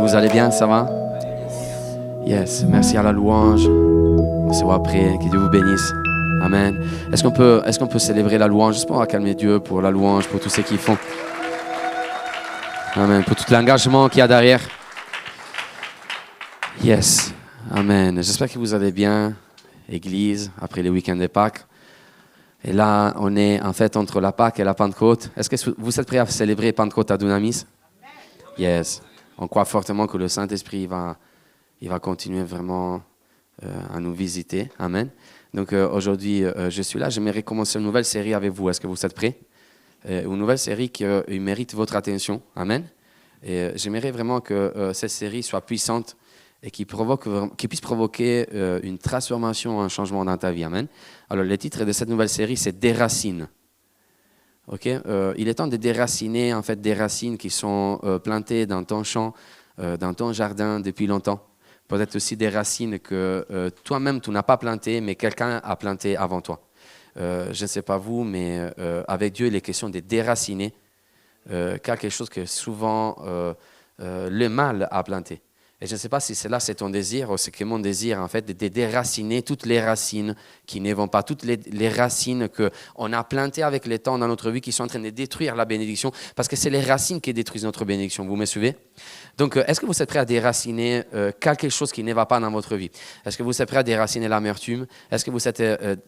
que vous allez bien? Ça va? Yes. Merci à la louange. On se voit après. Que Dieu vous bénisse. Amen. Est-ce qu'on peut célébrer la louange juste pour calmer Dieu, pour la louange, pour tous ceux qui font? Amen. Pour tout l'engagement qu'il y a derrière. Yes. Amen. J'espère que vous allez bien, Église, après le week-end de Pâques. Et là, on est en fait entre la Pâques et la Pentecôte. Est-ce que vous êtes prêts à célébrer Pentecôte à Dunamis? Yes. On croit fortement que le Saint-Esprit il va continuer vraiment à nous visiter. Amen. Donc aujourd'hui, je suis là. J'aimerais commencer une nouvelle série avec vous. Est-ce que vous êtes prêts? Une nouvelle série qui mérite votre attention. Amen. Et j'aimerais vraiment que cette série soit puissante et qui puisse provoquer une transformation, un changement dans ta vie. Amen. Alors, le titre de cette nouvelle série, c'est « Déracine ». Okay? Il est temps de déraciner, en fait, des racines qui sont plantées dans ton champ, dans ton jardin depuis longtemps. Peut-être aussi des racines que toi-même, tu n'as pas plantées, mais quelqu'un a plantées avant toi. Je ne sais pas vous, mais avec Dieu, il est question de déraciner quelque chose que souvent le mal a planté. Et je ne sais pas si c'est ton désir ou c'est que mon désir, en fait, de déraciner toutes les racines qui ne vont pas, toutes les racines qu'on a plantées avec le temps dans notre vie qui sont en train de détruire la bénédiction, parce que c'est les racines qui détruisent notre bénédiction. Vous me suivez? Donc, est-ce que vous êtes prêts à déraciner quelque chose qui ne va pas dans votre vie? Est-ce que vous êtes prêts à déraciner l'amertume? Est-ce que vous êtes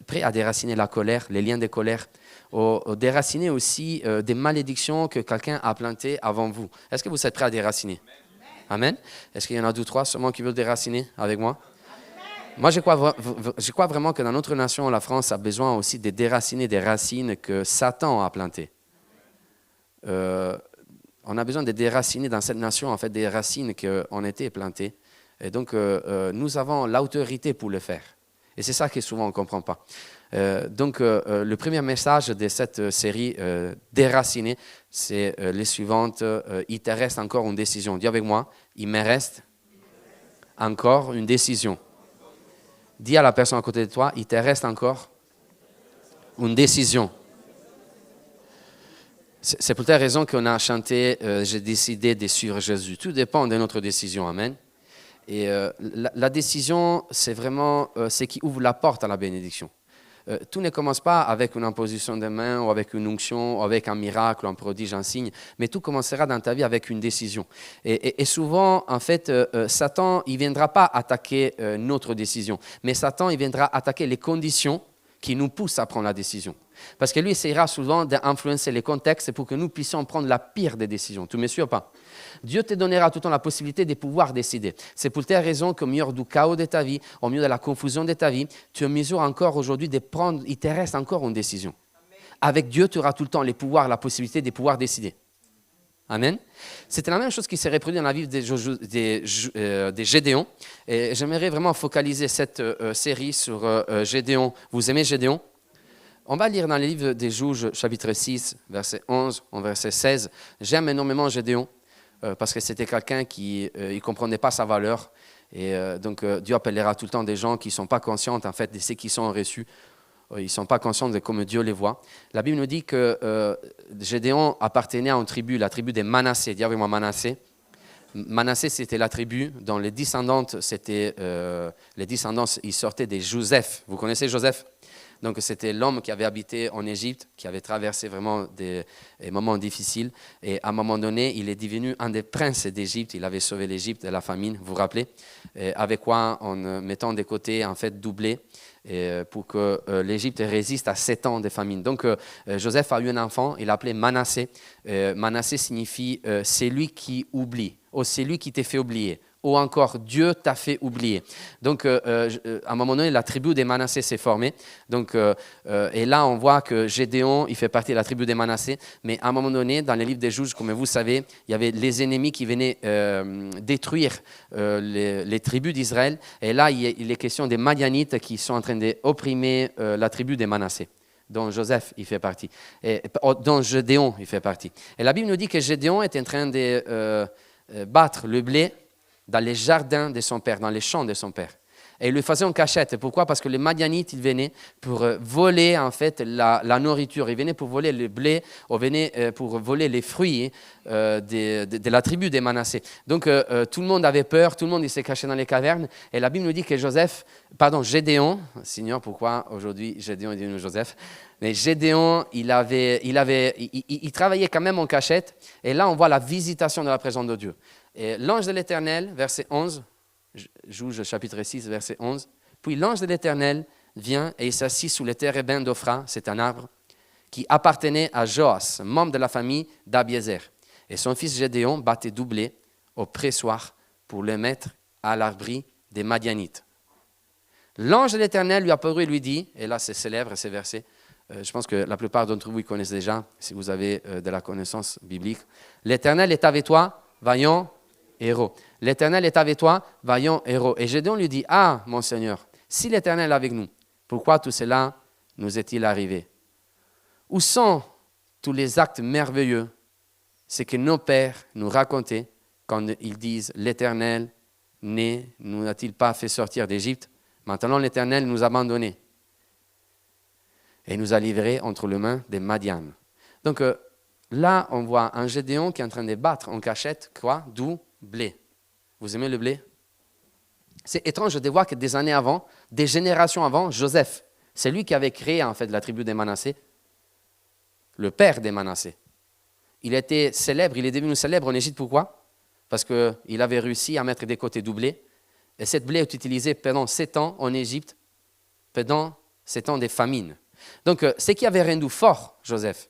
prêts à déraciner la colère, les liens de colère? Ou déraciner aussi des malédictions que quelqu'un a plantées avant vous? Est-ce que vous êtes prêts à déraciner? Amen. Est-ce qu'il y en a 2 ou 3 seulement qui veulent déraciner avec moi? Amen. Moi, je crois vraiment que dans notre nation, la France a besoin aussi de déraciner des racines que Satan a plantées. On a besoin de déraciner dans cette nation, en fait, des racines qui ont été plantées. Et donc, nous avons l'autorité pour le faire. Et c'est ça que souvent on ne comprend pas. Donc, le premier message de cette série Déraciner, c'est les suivantes. Il te reste encore une décision. Dis avec moi, il me reste encore une décision. Dis à la personne à côté de toi, il te reste encore une décision. C'est pour telle raison qu'on a chanté j'ai décidé de suivre Jésus. Tout dépend de notre décision. Amen. Et la décision, c'est vraiment ce qui ouvre la porte à la bénédiction. Tout ne commence pas avec une imposition de main ou avec une onction, ou avec un miracle, un prodige, un signe, mais tout commencera dans ta vie avec une décision. Et souvent, en fait, Satan, il ne viendra pas attaquer notre décision, mais Satan, il viendra attaquer les conditions qui nous poussent à prendre la décision. Parce que lui essaiera souvent d'influencer les contextes pour que nous puissions prendre la pire des décisions. Tu me suis ou pas? Dieu te donnera tout le temps la possibilité de pouvoir décider. C'est pour telle raison qu'au milieu du chaos de ta vie, au milieu de la confusion de ta vie, tu es en mesure encore aujourd'hui de prendre, il te reste encore une décision. Amen. Avec Dieu, tu auras tout le temps les pouvoirs, la possibilité de pouvoir décider. Amen. C'était la même chose qui s'est reproduite dans la vie des Gédéons. Et j'aimerais vraiment focaliser cette série sur Gédéon. Vous aimez Gédéon? On va lire dans le livre des Juges, chapitre 6, verset 11, verset 16. J'aime énormément Gédéon parce que c'était quelqu'un qui ne comprenait pas sa valeur. Et donc, Dieu appellera tout le temps des gens qui ne sont pas conscients en fait, de ce qu'ils sont reçus. Ils ne sont pas conscients de comment Dieu les voit. La Bible nous dit que Gédéon appartenait à une tribu, la tribu des Manassés. Dis avec moi Manassé. Manassé, c'était la tribu dont les descendants, ils sortaient de Joseph. Vous connaissez Joseph? Donc, c'était l'homme qui avait habité en Égypte, qui avait traversé vraiment des moments difficiles. Et à un moment donné, il est devenu un des princes d'Égypte. Il avait sauvé l'Égypte de la famine, vous vous rappelez? Et avec quoi, en mettant des côtés, en fait, doublés, pour que l'Égypte résiste à 7 ans de famine. Donc, Joseph a eu un enfant, il l'appelait Manassé. Manassé signifie « c'est lui qui oublie » ou « c'est lui qui t'a fait oublier ». Ou encore, Dieu t'a fait oublier. Donc, à un moment donné, la tribu des Manassés s'est formée. Donc, et là, on voit que Gédéon, il fait partie de la tribu des Manassés. Mais à un moment donné, dans les livres des Juges, comme vous savez, il y avait les ennemis qui venaient détruire les tribus d'Israël. Et là, il est question des Madianites qui sont en train d'opprimer la tribu des Manassés, dont Joseph il fait partie, dont Gédéon il fait partie. Et la Bible nous dit que Gédéon est en train de battre le blé dans les jardins de son père, dans les champs de son père. Et ils le faisaient en cachette. Pourquoi? Parce que les Madianites, ils venaient pour voler en fait la nourriture. Ils venaient pour voler le blé, ils venaient pour voler les fruits de la tribu des Manassés. Donc tout le monde avait peur, tout le monde il s'est caché dans les cavernes. Et la Bible nous dit que Gédéon, Seigneur, pourquoi aujourd'hui Gédéon est devenu Joseph? Mais Gédéon, il travaillait quand même en cachette. Et là, on voit la visitation de la présence de Dieu. Et l'ange de l'Éternel, verset 11, Juge chapitre 6, verset 11. Puis l'ange de l'Éternel vient et il s'assit sous les térébins d'Ophra, c'est un arbre, qui appartenait à Joas, membre de la famille d'Abiézer. Et son fils Gédéon battait du blé au pressoir pour le mettre à l'abri des Madianites. L'ange de l'Éternel lui apparut et lui dit, et là c'est célèbre ces versets, je pense que la plupart d'entre vous y connaissent déjà, si vous avez de la connaissance biblique. L'Éternel est avec toi, vaillant héros. L'Éternel est avec toi, vaillant héros. Et Gédéon lui dit, ah, mon Seigneur, si l'Éternel est avec nous, pourquoi tout cela nous est-il arrivé? Où sont tous les actes merveilleux, ce que nos pères nous racontaient quand ils disent, l'Éternel nous a-t-il pas fait sortir d'Égypte? Maintenant, l'Éternel nous a abandonnés et nous a livrés entre les mains des Madian. Donc là, on voit un Gédéon qui est en train de battre en cachette, quoi? Du blé. Vous aimez le blé? C'est étrange de voir que des années avant, des générations avant, Joseph, c'est lui qui avait créé en fait la tribu des Manassés, le père des Manassés. Il était célèbre, il est devenu célèbre en Égypte. Pourquoi? Parce qu'il avait réussi à mettre des côtés du blé. Et cette blé est utilisé pendant 7 ans en Égypte, pendant 7 ans des famines. Donc, ce qui avait rendu fort Joseph,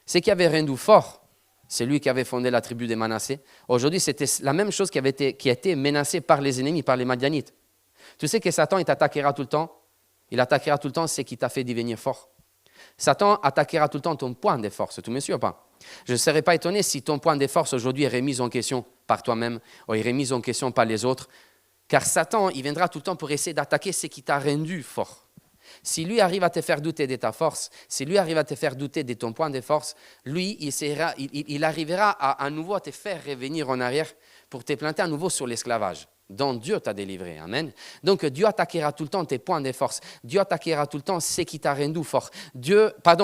ce qui avait rendu fort, c'est lui qui avait fondé la tribu des Manassés. Aujourd'hui, c'était la même chose qui a été menacée par les ennemis, par les Madianites. Tu sais que Satan, il t'attaquera tout le temps. Il attaquera tout le temps ce qui t'a fait devenir fort. Satan attaquera tout le temps ton point de force. Tu me suis ou pas? Je ne serais pas étonné si ton point de force aujourd'hui est remis en question par toi-même ou est remis en question par les autres. Car Satan, il viendra tout le temps pour essayer d'attaquer ce qui t'a rendu fort. Si lui arrive à te faire douter de ta force, si lui arrive à te faire douter de ton point de force, lui, il arrivera à nouveau à te faire revenir en arrière pour te planter à nouveau sur l'esclavage dont Dieu t'a délivré. Amen. Donc Dieu attaquera tout le temps tes points de force. Dieu attaquera tout le temps ce qui t'a rendu fort.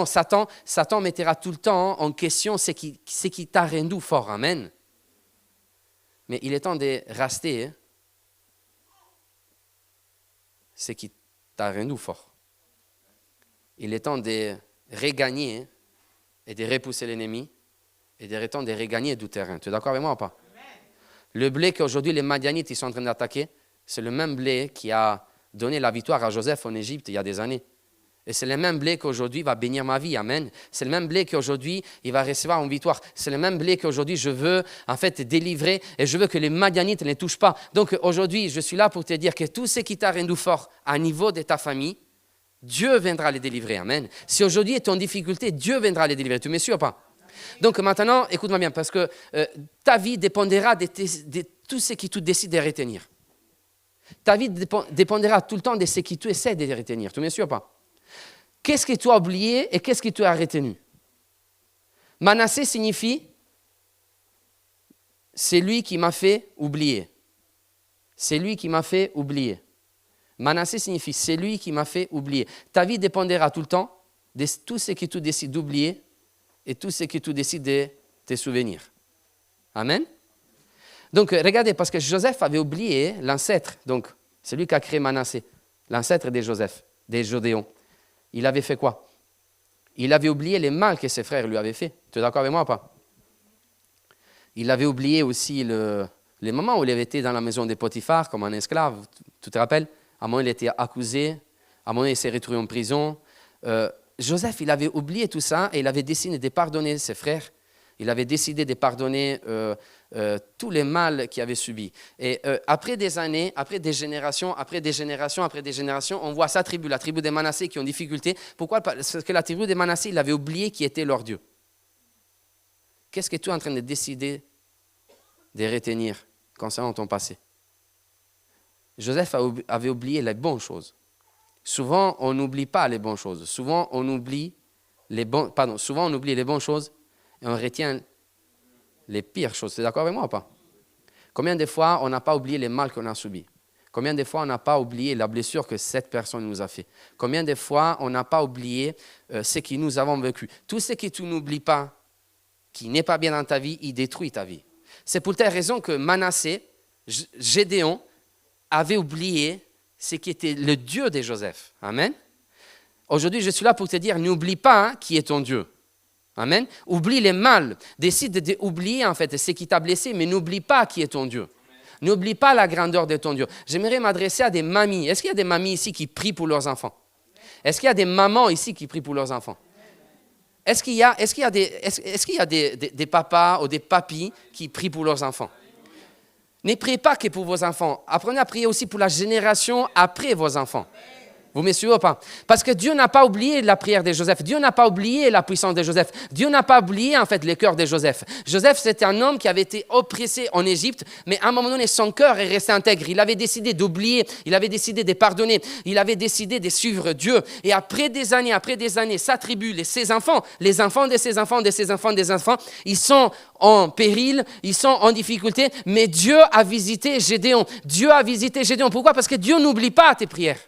Satan mettra tout le temps en question ce qui t'a rendu fort. Amen. Mais il est temps de racheter ce qui t'a rendu fort. Il est temps de regagner et de repousser l'ennemi et de regagner du terrain. Tu es d'accord avec moi ou pas? Le blé qu'aujourd'hui les Madianites ils sont en train d'attaquer, c'est le même blé qui a donné la victoire à Joseph en Égypte il y a des années. Et c'est le même blé qu'aujourd'hui va bénir ma vie. Amen. C'est le même blé qu'aujourd'hui il va recevoir une victoire. C'est le même blé qu'aujourd'hui je veux en fait délivrer et je veux que les Madianites ne les touchent pas. Donc aujourd'hui je suis là pour te dire que tout ce qui t'a rendu fort à niveau de ta famille, Dieu viendra les délivrer. Amen. Si aujourd'hui tu es en difficulté, Dieu viendra les délivrer. Tu me suis ou pas? Donc maintenant, écoute-moi bien, parce que ta vie dépendra de tout ce que tu décides de retenir. Ta vie dépendra tout le temps de ce que tu essaies de retenir. Tu me suis ou pas? Qu'est-ce que tu as oublié et qu'est-ce que tu as retenu? Manassé signifie « c'est lui qui m'a fait oublier ». C'est lui qui m'a fait oublier. Manassé signifie « c'est lui qui m'a fait oublier ». Ta vie dépendra tout le temps de tout ce que tu décides d'oublier et tout ce que tu décides de te souvenir. Amen. Donc, regardez, parce que Joseph avait oublié l'ancêtre, donc celui qui a créé Manassé, l'ancêtre de Joseph, des Gédéons. Il avait fait quoi? Il avait oublié les mal que ses frères lui avaient fait. Tu es d'accord avec moi ou pas? Il avait oublié aussi les moments où il avait été dans la maison de Potiphar comme un esclave. Tu te rappelles? À un moment, il était accusé. À un moment, il s'est retrouvé en prison. Joseph, il avait oublié tout ça et il avait décidé de pardonner ses frères. Il avait décidé de pardonner tous les mal qu'il avait subis. Et après des années, après des générations, on voit sa tribu, la tribu des Manassés qui ont difficulté. Pourquoi? Parce que la tribu des Manassés, il avait oublié qui était leur Dieu. Qu'est-ce que tu es en train de décider de retenir concernant ton passé? Joseph avait oublié les bonnes choses. Souvent, on n'oublie pas les bonnes choses. Souvent, on oublie les bonnes choses et on retient les pires choses. Tu es d'accord avec moi ou pas? Combien de fois on n'a pas oublié les mal qu'on a subis? Combien de fois on n'a pas oublié la blessure que cette personne nous a fait? Combien de fois on n'a pas oublié ce que nous avons vécu? Tout ce que tu n'oublies pas, qui n'est pas bien dans ta vie, il détruit ta vie. C'est pour telle raison que Manassé, Gédéon, avait oublié ce qui était le Dieu de Joseph. Amen. Aujourd'hui, je suis là pour te dire, n'oublie pas qui est ton Dieu. Amen. Oublie les mal. Décide d'oublier en fait ce qui t'a blessé, mais n'oublie pas qui est ton Dieu. N'oublie pas la grandeur de ton Dieu. J'aimerais m'adresser à des mamies. Est-ce qu'il y a des mamies ici qui prient pour leurs enfants? Est-ce qu'il y a des mamans ici qui prient pour leurs enfants? Est-ce qu'il y a des papas ou des papis qui prient pour leurs enfants? Ne priez pas que pour vos enfants. Apprenez à prier aussi pour la génération après vos enfants. Vous me suivez ou pas? Parce que Dieu n'a pas oublié la prière de Joseph. Dieu n'a pas oublié la puissance de Joseph. Dieu n'a pas oublié en fait le cœur de Joseph. Joseph, c'était un homme qui avait été oppressé en Égypte, mais à un moment donné, son cœur est resté intègre. Il avait décidé d'oublier, il avait décidé de pardonner, il avait décidé de suivre Dieu. Et après des années, sa tribu, ses enfants, les enfants de ses enfants, de ses enfants, des enfants, ils sont en péril, ils sont en difficulté, mais Dieu a visité Gédéon. Dieu a visité Gédéon. Pourquoi? Parce que Dieu n'oublie pas tes prières.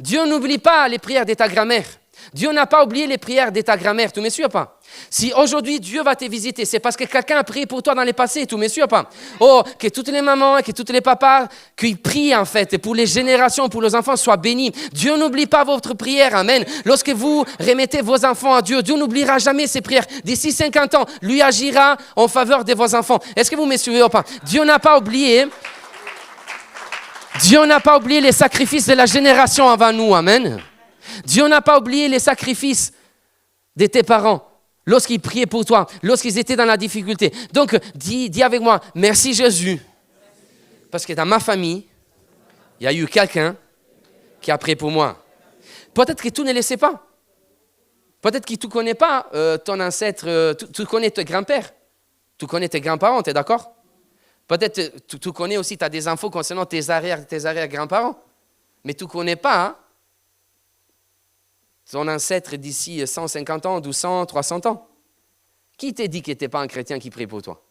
Dieu n'oublie pas les prières de ta grand-mère. Dieu n'a pas oublié les prières de ta grand-mère. Tu me suis ou pas? Si aujourd'hui Dieu va te visiter, c'est parce que quelqu'un a prié pour toi dans le passé. Tu me suis ou pas? Oh, que toutes les mamans, que tous les papas, qu'ils prient en fait pour les générations, pour les enfants soient bénis. Dieu n'oublie pas votre prière. Amen. Lorsque vous remettez vos enfants à Dieu, Dieu n'oubliera jamais ces prières. D'ici 50 ans, lui agira en faveur de vos enfants. Est-ce que vous me suivez ou pas? Dieu n'a pas oublié. Dieu n'a pas oublié les sacrifices de la génération avant nous. Amen. Dieu n'a pas oublié les sacrifices de tes parents lorsqu'ils priaient pour toi, lorsqu'ils étaient dans la difficulté. Donc, dis avec moi, merci Jésus. Parce que dans ma famille, il y a eu quelqu'un qui a prié pour moi. Peut-être que tu ne le sais pas. Peut-être que tu ne connais pas ton ancêtre, tu connais tes grands-pères. Tu connais tes grands-parents, tu es d'accord? Peut-être tu connais aussi, tu as des infos concernant tes arrière-grands-parents. Mais tu ne connais pas ton ancêtre d'ici 150 ans, 200, 300 ans. Qui t'a dit qu'il n'était pas un chrétien qui prie pour toi?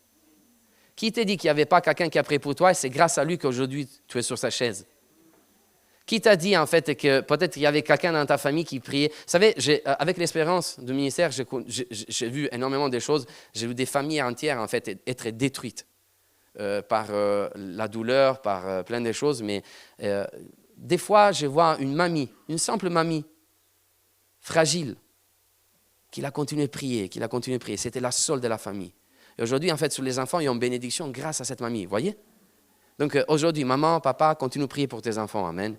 Qui t'a dit qu'il n'y avait pas quelqu'un qui a prié pour toi et c'est grâce à lui qu'aujourd'hui tu es sur sa chaise? Qui t'a dit en fait que peut-être qu'il y avait quelqu'un dans ta famille qui priait? Vous savez, avec l'expérience du ministère, j'ai vu énormément de choses. J'ai vu des familles entières en fait être détruites. Par la douleur, par plein de choses, mais des fois, je vois une mamie, une simple mamie, fragile, qui a continué à prier, C'était la seule de la famille. Et aujourd'hui, en fait, sur les enfants, ils ont une bénédiction grâce à cette mamie, vous voyez? Donc aujourd'hui, maman, papa, continue à prier pour tes enfants, amen.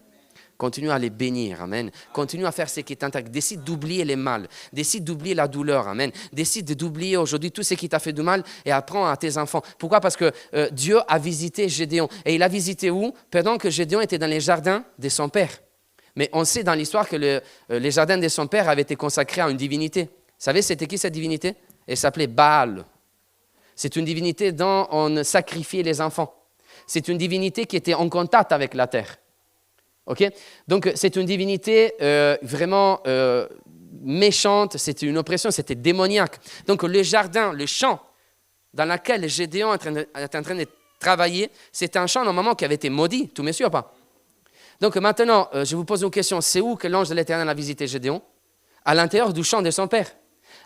Continue à les bénir, amen. Continue à faire ce qui t'intègre. Décide d'oublier les mal. Décide d'oublier la douleur, amen. Décide d'oublier aujourd'hui tout ce qui t'a fait du mal et apprends à tes enfants. Pourquoi? Parce que Dieu a visité Gédéon. Et il a visité où? Pendant que Gédéon était dans les jardins de son père. Mais on sait dans l'histoire que les jardins de son père avaient été consacrés à une divinité. Vous savez, c'était qui cette divinité? Elle s'appelait Baal. C'est une divinité dont on sacrifiait les enfants. C'est une divinité qui était en contact avec la terre. Okay? Donc, c'est une divinité vraiment méchante, c'était une oppression, c'était démoniaque. Donc, le jardin, le champ dans lequel Gédéon est en train de travailler, c'était un champ normalement qui avait été maudit. Tu me suis ou pas? Donc, maintenant, je vous pose une question. C'est où que l'ange de l'Éternel a visité Gédéon? À l'intérieur du champ de son père.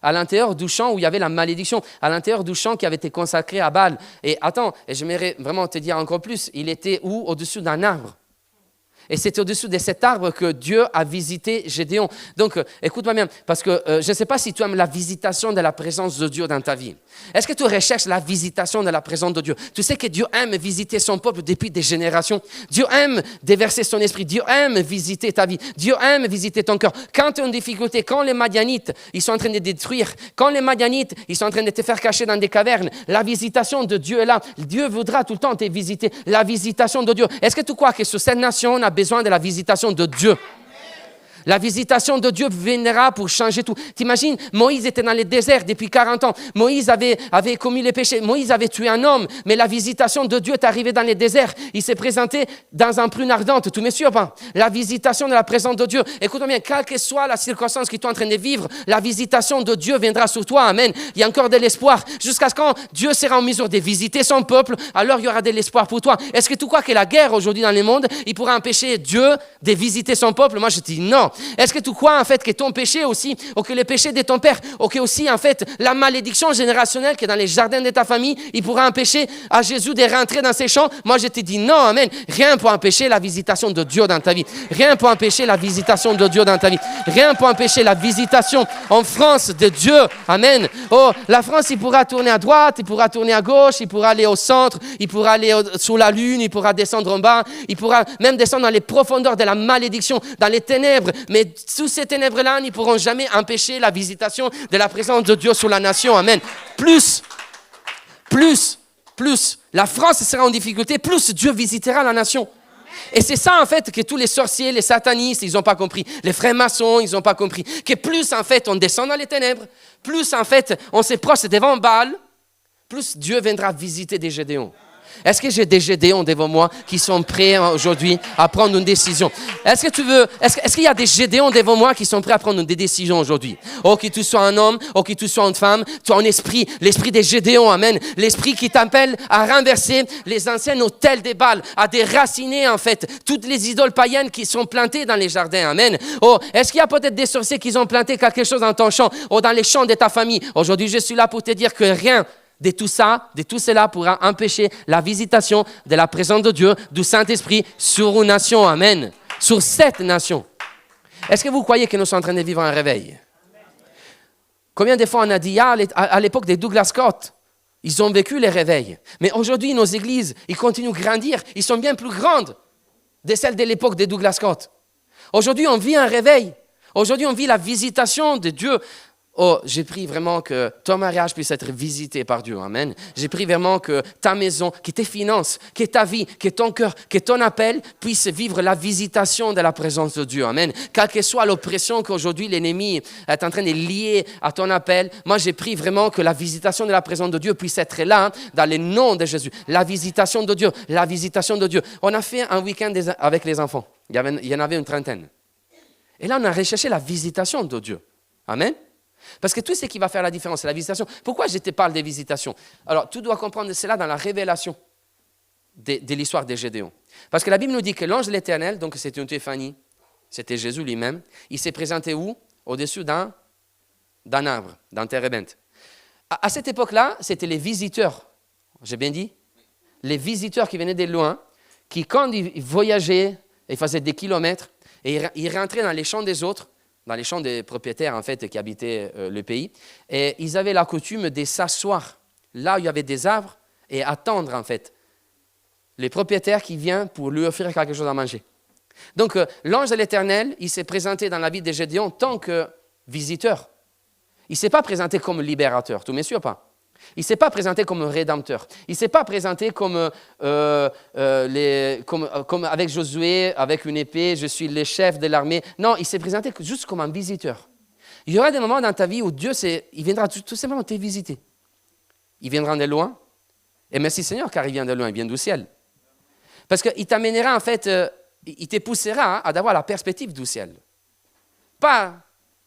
À l'intérieur du champ où il y avait la malédiction. À l'intérieur du champ qui avait été consacré à Baal. Et attends, et j'aimerais vraiment te dire encore plus. Il était où? Au-dessus d'un arbre. Et c'est au-dessus de cet arbre que Dieu a visité Gédéon. Donc, écoute-moi bien, parce que je ne sais pas si tu aimes la visitation de la présence de Dieu dans ta vie. Est-ce que tu recherches la visitation de la présence de Dieu? Tu sais que Dieu aime visiter son peuple depuis des générations. Dieu aime déverser son esprit. Dieu aime visiter ta vie. Dieu aime visiter ton cœur. Quand tu es en difficulté, quand les Madianites, ils sont en train de détruire, quand les Madianites, ils sont en train de te faire cacher dans des cavernes, la visitation de Dieu est là. Dieu voudra tout le temps te visiter. La visitation de Dieu. Est-ce que tu crois que sur cette nation, on a besoin de la visitation de Dieu? La visitation de Dieu viendra pour changer tout. T'imagines, Moïse était dans les déserts depuis 40 ans. Moïse avait commis les péchés. Moïse avait tué un homme. Mais la visitation de Dieu est arrivée dans les déserts. Il s'est présenté dans un prune ardente. Tout me suit ou pas? La visitation de la présence de Dieu. Écoute-moi bien, quelle que soit la circonstance que tu es en train de vivre, la visitation de Dieu viendra sur toi. Amen. Il y a encore de l'espoir. Jusqu'à ce quand Dieu sera en mesure de visiter son peuple, alors il y aura de l'espoir pour toi. Est-ce que tu crois que la guerre aujourd'hui dans le monde, il pourra empêcher Dieu de visiter son peuple? Moi, je te dis non. Est-ce que tu crois en fait que ton péché aussi, ou que le péché de ton père, ou que aussi en fait la malédiction générationnelle qui est dans les jardins de ta famille, il pourra empêcher à Jésus de rentrer dans ses champs? Moi, je te dis non, amen. Rien pour empêcher la visitation de Dieu dans ta vie. Rien pour empêcher la visitation de Dieu dans ta vie. Rien pour empêcher la visitation en France de Dieu. Amen. Oh, la France, il pourra tourner à droite, il pourra tourner à gauche, il pourra aller au centre, il pourra aller sous la lune, il pourra descendre en bas, il pourra même descendre dans les profondeurs de la malédiction, dans les ténèbres. Mais sous ces ténèbres-là, ils ne pourront jamais empêcher la visitation de la présence de Dieu sur la nation. Amen. Plus la France sera en difficulté, plus Dieu visitera la nation. Et c'est ça, en fait, que tous les sorciers, les satanistes, ils n'ont pas compris. Les frères maçons, ils n'ont pas compris. Que plus, en fait, on descend dans les ténèbres, plus, en fait, on s'approche devant Baal, plus Dieu viendra visiter des Gédéons. Est-ce que j'ai des Gédéons devant moi qui sont prêts aujourd'hui à prendre une décision? Est-ce qu'il y a des Gédéons devant moi qui sont prêts à prendre des décisions aujourd'hui? Oh, que tu sois un homme, oh, que tu sois une femme, tu as un esprit, l'esprit des Gédéons, amen. L'esprit qui t'appelle à renverser les anciens hôtels des Baals, à déraciner, en fait, toutes les idoles païennes qui sont plantées dans les jardins, amen. Oh, est-ce qu'il y a peut-être des sorciers qui ont planté quelque chose dans ton champ, ou dans les champs de ta famille? Aujourd'hui, je suis là pour te dire que rien de tout cela pourra empêcher la visitation de la présence de Dieu, du Saint-Esprit sur une nation. Amen. Sur cette nation. Est-ce que vous croyez que nous sommes en train de vivre un réveil? Combien de fois on a dit, à l'époque des Douglas Scott, ils ont vécu les réveils. Mais aujourd'hui, nos églises, ils continuent de grandir. Ils sont bien plus grandes que celles de l'époque des Douglas Scott. Aujourd'hui, on vit un réveil. Aujourd'hui, on vit la visitation de Dieu. Oh, j'ai pris vraiment que ton mariage puisse être visité par Dieu. Amen. J'ai pris vraiment que ta maison, que tes finances, que ta vie, que ton cœur, que ton appel puisse vivre la visitation de la présence de Dieu. Amen. Quelle que soit l'oppression qu'aujourd'hui l'ennemi est en train de lier à ton appel, moi j'ai pris vraiment que la visitation de la présence de Dieu puisse être là, dans le nom de Jésus. La visitation de Dieu, la visitation de Dieu. On a fait un week-end avec les enfants. Il y en avait une trentaine. Et là, on a recherché la visitation de Dieu. Amen. Parce que tout ce qui va faire la différence, c'est la visitation. Pourquoi je te parle des visitations? Alors, tu dois comprendre cela dans la révélation de l'histoire des Gédéons. Parce que la Bible nous dit que l'ange de l'Éternel, donc c'était une théophanie, c'était Jésus lui-même, il s'est présenté où? Au-dessus d'un arbre, d'un térébinthe. À cette époque-là, c'était les visiteurs, j'ai bien dit? Les visiteurs qui venaient de loin, qui quand ils voyageaient, ils faisaient des kilomètres, et ils rentraient dans les champs des autres, dans les champs des propriétaires en fait qui habitaient le pays, et ils avaient la coutume de s'asseoir là où il y avait des arbres et attendre en fait les propriétaires qui viennent pour lui offrir quelque chose à manger. Donc l'ange de l'Éternel, il s'est présenté dans la vie de Gédéon tant que visiteur. Il ne s'est pas présenté comme libérateur, tu me suis ou pas? Il ne s'est pas présenté comme rédempteur. Il ne s'est pas présenté comme avec Josué, avec une épée, je suis le chef de l'armée. Non, il s'est présenté juste comme un visiteur. Il y aura des moments dans ta vie où Dieu, il viendra tout simplement te visiter. Il viendra de loin. Et merci Seigneur, car il vient de loin, il vient du ciel. Parce qu'il t'amènera, en fait, il te poussera à avoir la perspective du ciel. Pas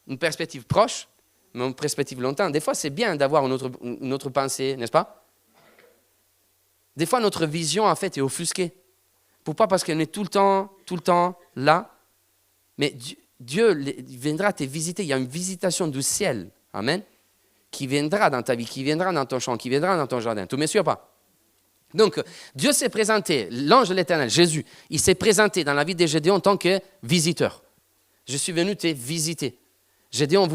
une perspective proche, mais une perspective longtemps. Des fois, c'est bien d'avoir une autre pensée, n'est-ce pas? Des fois, notre vision, en fait, est offusquée. Pourquoi? Parce qu'on est tout le temps là. Mais Dieu viendra te visiter. Il y a une visitation du ciel, amen, qui viendra dans ta vie, qui viendra dans ton champ, qui viendra dans ton jardin. Tu me suis ou pas? Donc, Dieu s'est présenté, l'ange de l'Éternel, Jésus, il s'est présenté dans la vie de Gédéon en tant que visiteur. Je suis venu te visiter. Gédéon,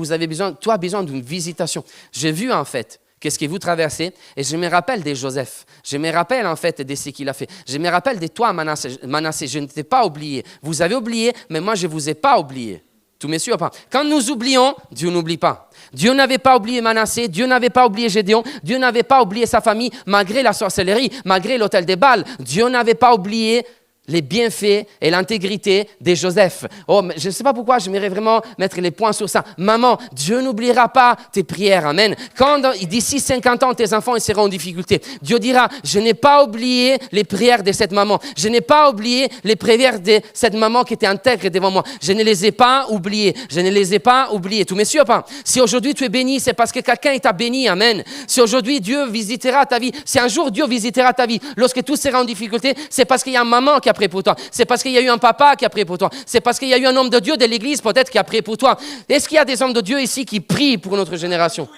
tu as besoin d'une visitation. J'ai vu en fait qu'est-ce que vous traversez et je me rappelle de Joseph. Je me rappelle en fait de ce qu'il a fait. Je me rappelle de toi, Manassé. Je ne t'ai pas oublié. Vous avez oublié, mais moi je ne vous ai pas oublié. Tu me suis ou pas? Quand nous oublions, Dieu n'oublie pas. Dieu n'avait pas oublié Manassé, Dieu n'avait pas oublié Gédéon, Dieu n'avait pas oublié sa famille, malgré la sorcellerie, malgré l'autel des Baals. Dieu n'avait pas oublié les bienfaits et l'intégrité de Joseph. Oh, mais je ne sais pas pourquoi, j'aimerais vraiment mettre les points sur ça. Maman, Dieu n'oubliera pas tes prières. Amen. Quand d'ici 50 ans, tes enfants ils seront en difficulté, Dieu dira, je n'ai pas oublié les prières de cette maman. Je n'ai pas oublié les prières de cette maman qui était intègre devant moi. Je ne les ai pas oubliées. Je ne les ai pas oubliées. Tu me suis ou pas? Si aujourd'hui tu es béni, c'est parce que quelqu'un t'a béni. Amen. Si aujourd'hui Dieu visitera ta vie, si un jour Dieu visitera ta vie, lorsque tout sera en difficulté, c'est parce qu'il y a une maman qui a prié pour toi. C'est parce qu'il y a eu un papa qui a prié pour toi. C'est parce qu'il y a eu un homme de Dieu de l'église peut-être qui a prié pour toi. Est-ce qu'il y a des hommes de Dieu ici qui prient pour notre génération?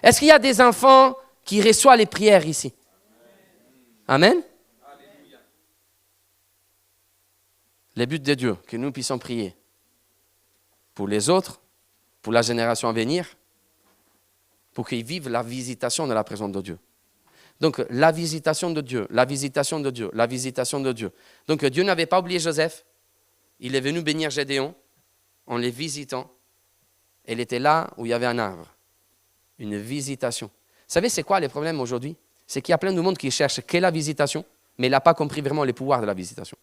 Est-ce qu'il y a des enfants qui reçoivent les prières ici? Amen. Le but de Dieu, que nous puissions prier pour les autres, pour la génération à venir, pour qu'ils vivent la visitation de la présence de Dieu. Donc, la visitation de Dieu, la visitation de Dieu, la visitation de Dieu. Donc, Dieu n'avait pas oublié Joseph. Il est venu bénir Gédéon en les visitant. Il était là où il y avait un arbre. Une visitation. Vous savez, c'est quoi les problèmes aujourd'hui? C'est qu'il y a plein de monde qui cherche que la visitation, mais il n'a pas compris vraiment les pouvoirs de la visitation.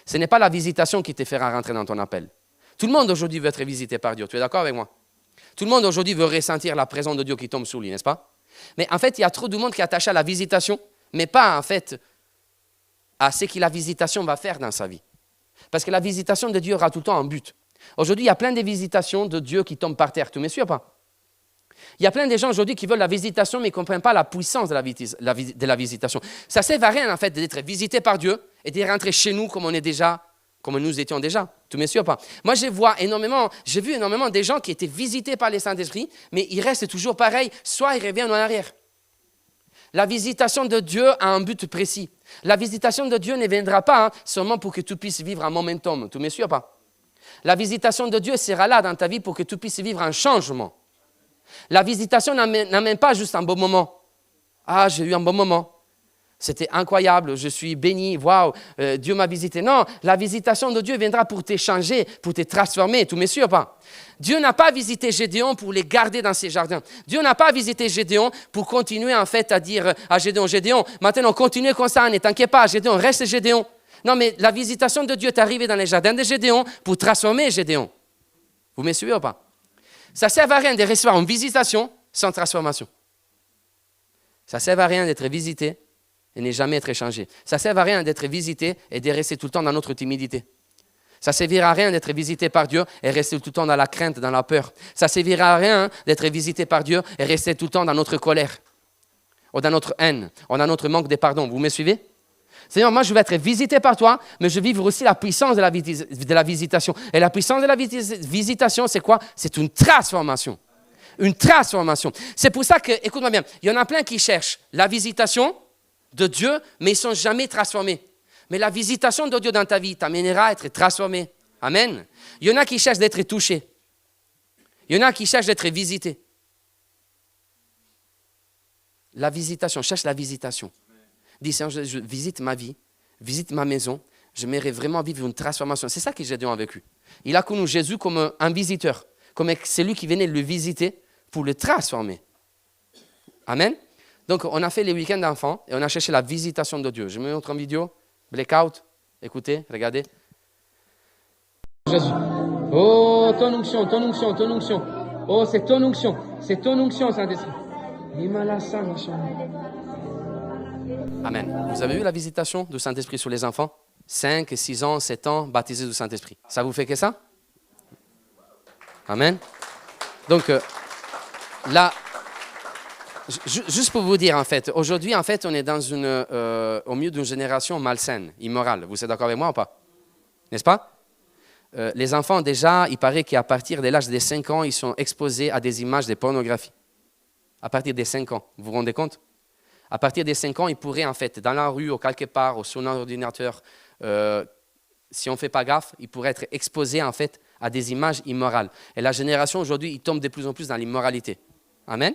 Ce n'est pas la visitation qui te fera rentrer dans ton appel. Tout le monde aujourd'hui veut être visité par Dieu. Tu es d'accord avec moi? Tout le monde aujourd'hui veut ressentir la présence de Dieu qui tombe sur lui, n'est-ce pas? Mais en fait, il y a trop de monde qui est attaché à la visitation, mais pas en fait à ce que la visitation va faire dans sa vie. Parce que la visitation de Dieu aura tout le temps un but. Aujourd'hui, il y a plein de visitations de Dieu qui tombent par terre. Tu me suis ou pas? Il y a plein de gens aujourd'hui qui veulent la visitation, mais qui ne comprennent pas la puissance de la visitation. Ça ne sert à rien en fait d'être visité par Dieu et de rentrer chez nous comme nous étions déjà. Tu me suis ou pas? Moi, j'ai vu énormément des gens qui étaient visités par le Saint-Esprit, mais ils restent toujours pareils, soit ils reviennent en arrière. La visitation de Dieu a un but précis. La visitation de Dieu ne viendra pas seulement pour que tu puisses vivre un momentum. Tu me suis ou pas? La visitation de Dieu sera là dans ta vie pour que tu puisses vivre un changement. La visitation n'amène pas juste un bon moment. Ah, j'ai eu un bon moment. C'était incroyable, je suis béni, waouh, Dieu m'a visité. Non, la visitation de Dieu viendra pour te changer, pour te transformer. Tu me suis ou pas? Dieu n'a pas visité Gédéon pour les garder dans ses jardins. Dieu n'a pas visité Gédéon pour continuer en fait à dire à Gédéon, maintenant continue comme ça, ne t'inquiète pas, Gédéon, reste Gédéon. Non, mais la visitation de Dieu est arrivée dans les jardins de Gédéon pour transformer Gédéon. Vous me suivez ou pas? Ça ne sert à rien de recevoir une visitation sans transformation. Ça ne sert à rien d'être visité et ne jamais être échangé. Ça ne sert à rien d'être visité et de rester tout le temps dans notre timidité. Ça ne servira à rien d'être visité par Dieu et rester tout le temps dans la crainte, dans la peur. Ça ne servira à rien d'être visité par Dieu et rester tout le temps dans notre colère, ou dans notre haine, ou dans notre manque de pardon. Vous me suivez? Seigneur, moi je veux être visité par toi, mais je veux vivre aussi la puissance de la visitation. Et la puissance de la visitation, c'est quoi? C'est une transformation. Une transformation. C'est pour ça que, écoute-moi bien, il y en a plein qui cherchent la visitation de Dieu, mais ils ne sont jamais transformés. Mais la visitation de Dieu dans ta vie t'amènera à être transformé. Amen. Il y en a qui cherchent d'être touchés. Il y en a qui cherchent d'être visités. La visitation, cherche la visitation. Dis, Seigneur, je visite ma vie, visite ma maison. J'aimerais vraiment vivre une transformation. C'est ça que Gédéon a vécu. Il a connu Jésus comme un visiteur, comme celui qui venait le visiter pour le transformer. Amen. Donc, on a fait les week-ends d'enfants et on a cherché la visitation de Dieu. Je me montre en vidéo. Blackout. Écoutez, regardez. Jésus. Oh, ton onction, ton onction, ton onction. Oh, c'est ton onction, Saint-Esprit. Amen. Vous avez eu la visitation du Saint-Esprit sur les enfants? 5, 6 ans, 7 ans, baptisés du Saint-Esprit. Ça vous fait que ça? Amen. Donc, là, juste pour vous dire, en fait, aujourd'hui, en fait, on est dans au milieu d'une génération malsaine, immorale. Vous êtes d'accord avec moi ou pas? N'est-ce pas? Les enfants, déjà, il paraît qu'à partir de l'âge de 5 ans, ils sont exposés à des images de pornographie. À partir de 5 ans, vous vous rendez compte? À partir de 5 ans, ils pourraient, en fait, dans la rue ou quelque part, ou sur un ordinateur, si on ne fait pas gaffe, ils pourraient être exposés, en fait, à des images immorales. Et la génération, aujourd'hui, ils tombent de plus en plus dans l'immoralité. Amen.